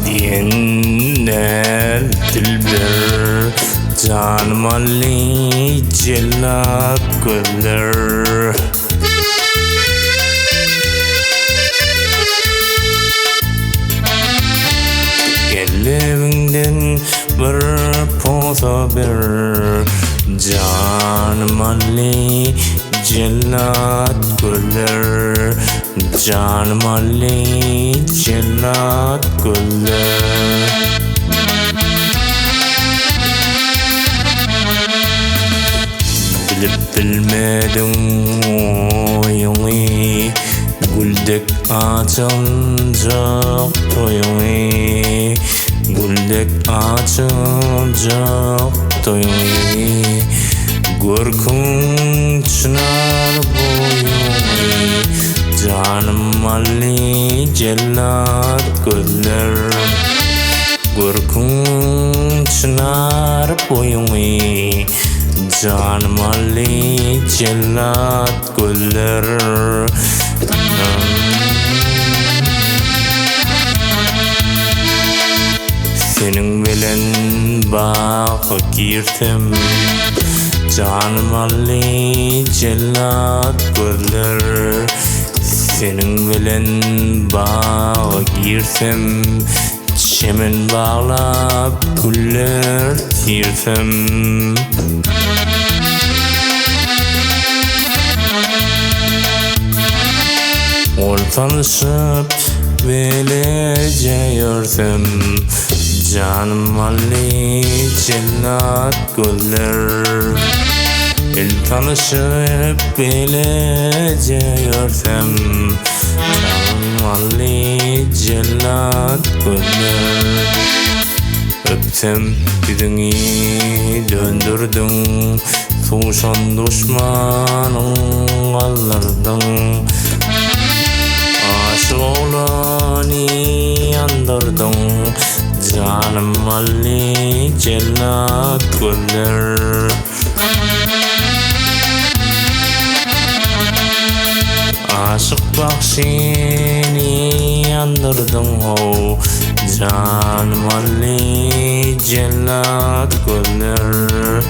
diyenler dilber, canım Ali cellat güller. Evinden bir poza bir, canım Ali cellat güller, canım Ali cellat güller. Bilip bilmedim oyunu, güldek açılacak toyunu, güldek açılacak toyunu. Görkün çınar boyunu, canım Ali cellat güller. Görkün çınar boyunu, canım Ali cellat güller. Senin bilen bağa girdim, canım Ali cellat güller. Senin bilen bağa girdim, çemen bağlap güller tirdim. Ol tanışıp böylece yörsem, canım Ali cellat güller. El tanışıp böylece yörsem, canım Ali cellat güller. Öpsem yüzünü döndürdün, tuşan düşmanın allardın. Aşık olanı yandırdın, canım Ali cellat güller. Aşık bak seni yandırdın ho, canım Ali cellat güller.